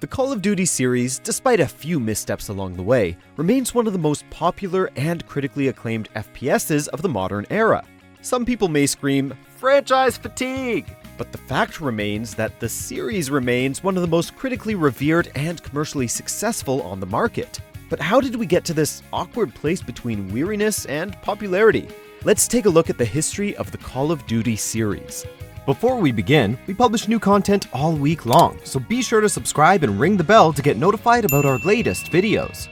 The Call of Duty series, despite a few missteps along the way, remains one of the most popular and critically acclaimed FPSs of the modern era. Some people may scream, "franchise fatigue!" But the fact remains that the series remains one of the most critically revered and commercially successful on the market. But how did we get to this awkward place between weariness and popularity? Let's take a look at the history of the Call of Duty series. Before we begin, we publish new content all week long, so be sure to subscribe and ring the bell to get notified about our latest videos.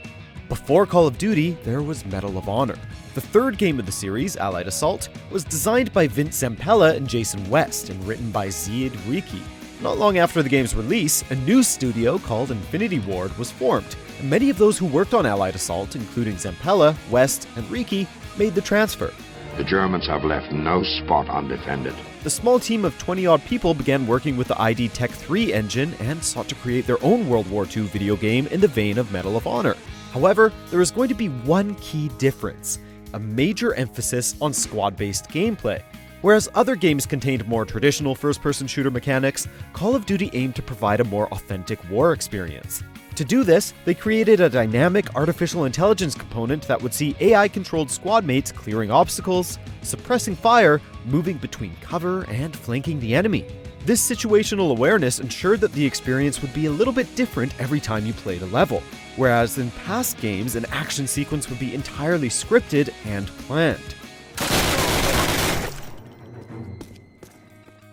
Before Call of Duty, there was Medal of Honor. The third game of the series, Allied Assault, was designed by Vince Zampella and Jason West and written by Ziad Riki. Not long after the game's release, a new studio called Infinity Ward was formed, and many of those who worked on Allied Assault, including Zampella, West, and Riki, made the transfer. The Germans have left no spot undefended. The small team of 20-odd people began working with the ID Tech 3 engine and sought to create their own World War II video game in the vein of Medal of Honor. However, there is going to be one key difference: a major emphasis on squad-based gameplay. Whereas other games contained more traditional first-person shooter mechanics, Call of Duty aimed to provide a more authentic war experience. To do this, they created a dynamic artificial intelligence component that would see AI-controlled squad mates clearing obstacles, suppressing fire, moving between cover, and flanking the enemy. This situational awareness ensured that the experience would be a little bit different every time you played a level, whereas in past games, an action sequence would be entirely scripted and planned.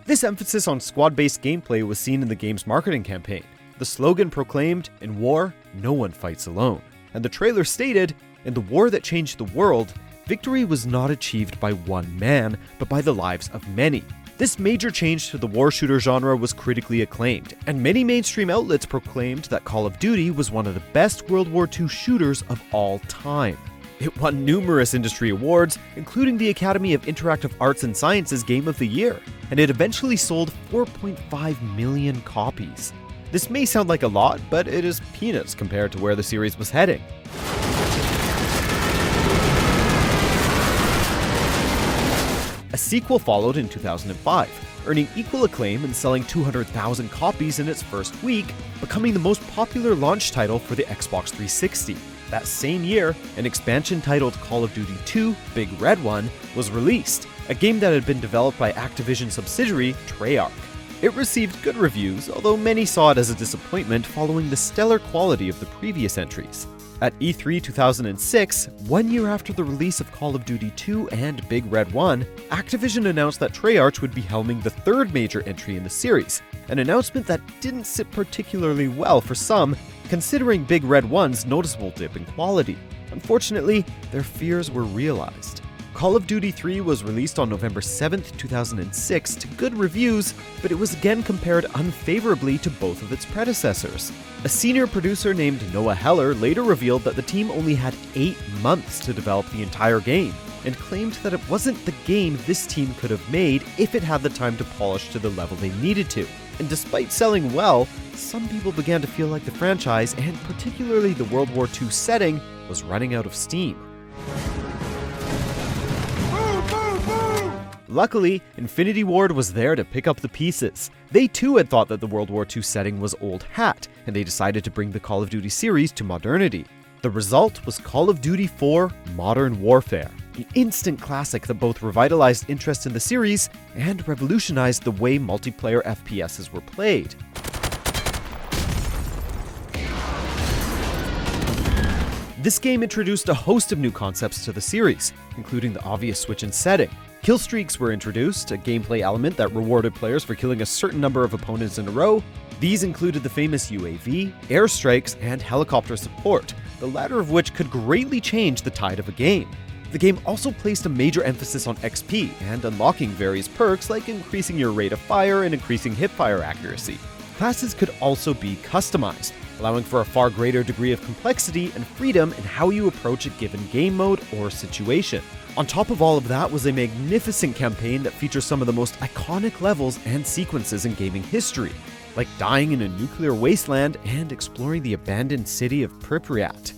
This emphasis on squad-based gameplay was seen in the game's marketing campaign. The slogan proclaimed, "In war, no one fights alone." And the trailer stated, "In the war that changed the world, victory was not achieved by one man, but by the lives of many." This major change to the war shooter genre was critically acclaimed, and many mainstream outlets proclaimed that Call of Duty was one of the best World War II shooters of all time. It won numerous industry awards, including the Academy of Interactive Arts and Sciences Game of the Year, and it eventually sold 4.5 million copies. This may sound like a lot, but it is peanuts compared to where the series was heading. A sequel followed in 2005, earning equal acclaim and selling 200,000 copies in its first week, becoming the most popular launch title for the Xbox 360. That same year, an expansion titled Call of Duty 2: Big Red One was released, a game that had been developed by Activision subsidiary Treyarch. It received good reviews, although many saw it as a disappointment following the stellar quality of the previous entries. At E3 2006, 1 year after the release of Call of Duty 2 and Big Red 1, Activision announced that Treyarch would be helming the third major entry in the series, an announcement that didn't sit particularly well for some, considering Big Red 1's noticeable dip in quality. Unfortunately, their fears were realized. Call of Duty 3 was released on November 7th, 2006 to good reviews, but it was again compared unfavorably to both of its predecessors. A senior producer named Noah Heller later revealed that the team only had 8 months to develop the entire game, and claimed that it wasn't the game this team could have made if it had the time to polish to the level they needed to. And despite selling well, some people began to feel like the franchise, and particularly the World War II setting, was running out of steam. Luckily, Infinity Ward was there to pick up the pieces. They too had thought that the World War II setting was old hat, and they decided to bring the Call of Duty series to modernity. The result was Call of Duty 4: Modern Warfare, an instant classic that both revitalized interest in the series and revolutionized the way multiplayer FPSs were played. This game introduced a host of new concepts to the series, including the obvious switch in setting. Kill streaks were introduced, a gameplay element that rewarded players for killing a certain number of opponents in a row. These included the famous UAV, airstrikes, and helicopter support, the latter of which could greatly change the tide of a game. The game also placed a major emphasis on XP and unlocking various perks like increasing your rate of fire and increasing hipfire accuracy. Classes could also be customized, allowing for a far greater degree of complexity and freedom in how you approach a given game mode or situation. On top of all of that was a magnificent campaign that features some of the most iconic levels and sequences in gaming history, like dying in a nuclear wasteland and exploring the abandoned city of Pripyat.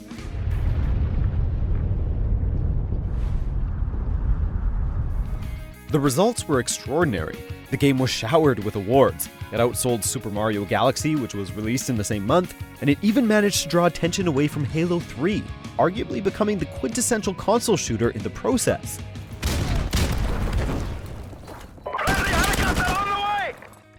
The results were extraordinary. The game was showered with awards. It outsold Super Mario Galaxy, which was released in the same month, and it even managed to draw attention away from Halo 3, arguably becoming the quintessential console shooter in the process.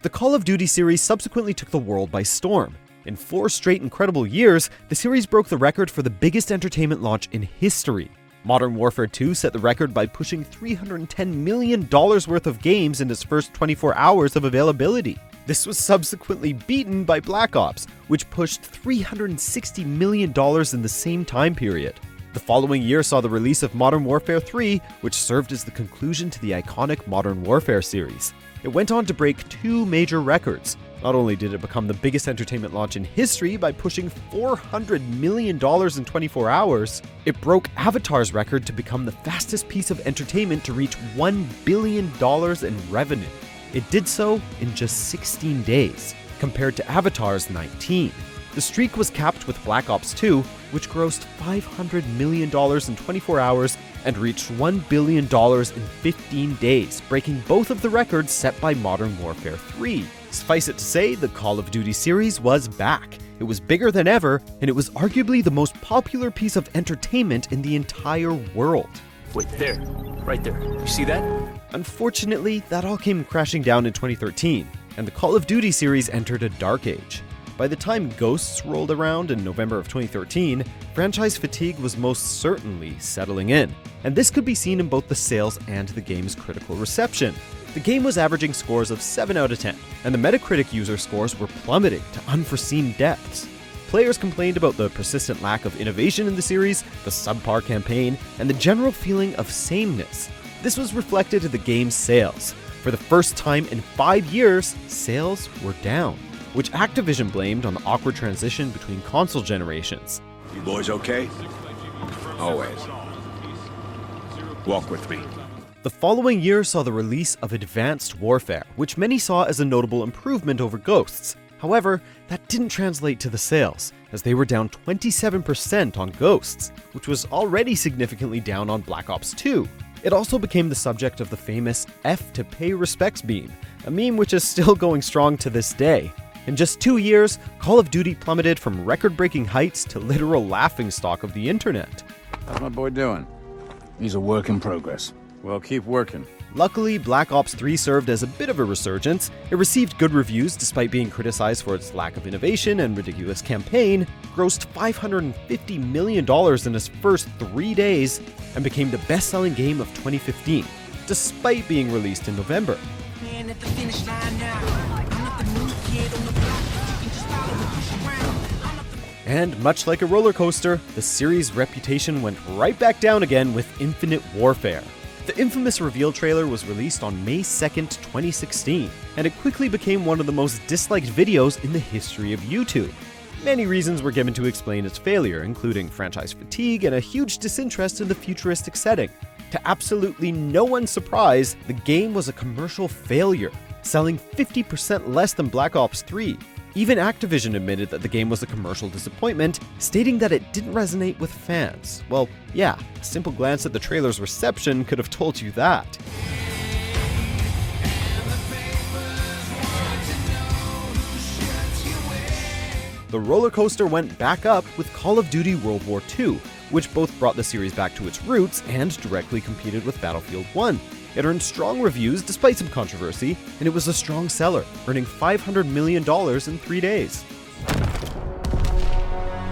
The Call of Duty series subsequently took the world by storm. In 4 straight incredible years, the series broke the record for the biggest entertainment launch in history. Modern Warfare 2 set the record by pushing $310 million worth of games in its first 24 hours of availability. This was subsequently beaten by Black Ops, which pushed $360 million in the same time period. The following year saw the release of Modern Warfare 3, which served as the conclusion to the iconic Modern Warfare series. It went on to break 2 major records. Not only did it become the biggest entertainment launch in history by pushing $400 million in 24 hours, it broke Avatar's record to become the fastest piece of entertainment to reach $1 billion in revenue. It did so in just 16 days, compared to Avatar's 19. The streak was capped with Black Ops 2, which grossed $500 million in 24 hours and reached $1 billion in 15 days, breaking both of the records set by Modern Warfare 3. Suffice it to say, the Call of Duty series was back. It was bigger than ever, and it was arguably the most popular piece of entertainment in the entire world. Wait, there. Right there. You see that? Unfortunately, that all came crashing down in 2013, and the Call of Duty series entered a dark age. By the time Ghosts rolled around in November of 2013, franchise fatigue was most certainly settling in, and this could be seen in both the sales and the game's critical reception. The game was averaging scores of 7 out of 10, and the Metacritic user scores were plummeting to unforeseen depths. Players complained about the persistent lack of innovation in the series, the subpar campaign, and the general feeling of sameness. This was reflected in the game's sales. For the first time in 5 years, sales were down, which Activision blamed on the awkward transition between console generations. You boys okay? Always. Walk with me. The following year saw the release of Advanced Warfare, which many saw as a notable improvement over Ghosts. However, that didn't translate to the sales, as they were down 27% on Ghosts, which was already significantly down on Black Ops 2. It also became the subject of the famous F to pay respects meme, a meme which is still going strong to this day. In just 2 years, Call of Duty plummeted from record-breaking heights to literal laughingstock of the internet. How's my boy doing? He's a work in progress. Well, keep working. Luckily, Black Ops 3 served as a bit of a resurgence. It received good reviews despite being criticized for its lack of innovation and ridiculous campaign, grossed $550 million in its first 3 days, and became the best-selling game of 2015, despite being released in November. And much like a roller coaster, the series' reputation went right back down again with Infinite Warfare. The infamous reveal trailer was released on May 2nd, 2016, and it quickly became one of the most disliked videos in the history of YouTube. Many reasons were given to explain its failure, including franchise fatigue and a huge disinterest in the futuristic setting. To absolutely no one's surprise, the game was a commercial failure, selling 50% less than Black Ops 3. Even Activision admitted that the game was a commercial disappointment, stating that it didn't resonate with fans. Well, yeah, a simple glance at the trailer's reception could have told you that. The roller coaster went back up with Call of Duty World War II, which both brought the series back to its roots and directly competed with Battlefield 1. It earned strong reviews despite some controversy, and it was a strong seller, earning $500 million in 3 days.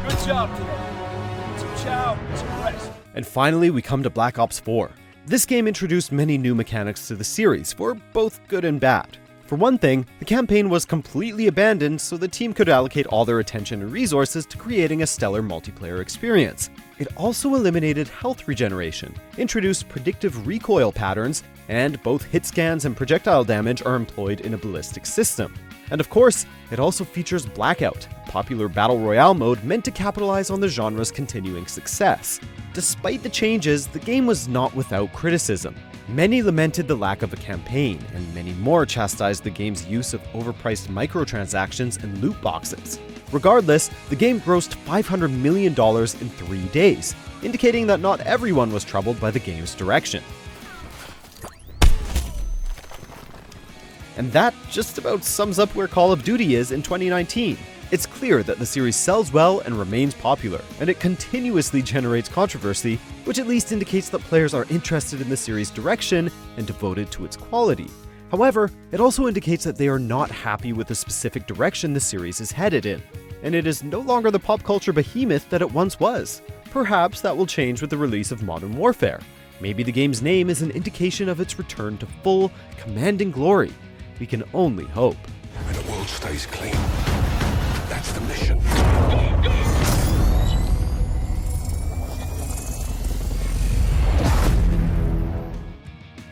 Good job today. Some chow, some rest. And finally, we come to Black Ops 4. This game introduced many new mechanics to the series, for both good and bad. For one thing, the campaign was completely abandoned so the team could allocate all their attention and resources to creating a stellar multiplayer experience. It also eliminated health regeneration, introduced predictive recoil patterns, and both hit scans and projectile damage are employed in a ballistic system. And of course, it also features Blackout, a popular battle royale mode meant to capitalize on the genre's continuing success. Despite the changes, the game was not without criticism. Many lamented the lack of a campaign, and many more chastised the game's use of overpriced microtransactions and loot boxes. Regardless, the game grossed $500 million in 3 days, indicating that not everyone was troubled by the game's direction. And that just about sums up where Call of Duty is in 2019. It's clear that the series sells well and remains popular, and it continuously generates controversy, which at least indicates that players are interested in the series' direction and devoted to its quality. However, it also indicates that they are not happy with the specific direction the series is headed in, and it is no longer the pop culture behemoth that it once was. Perhaps that will change with the release of Modern Warfare. Maybe the game's name is an indication of its return to full, commanding glory. We can only hope. And the world stays clean. That's the mission.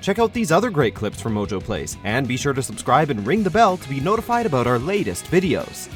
Check out these other great clips from MojoPlays, and be sure to subscribe and ring the bell to be notified about our latest videos.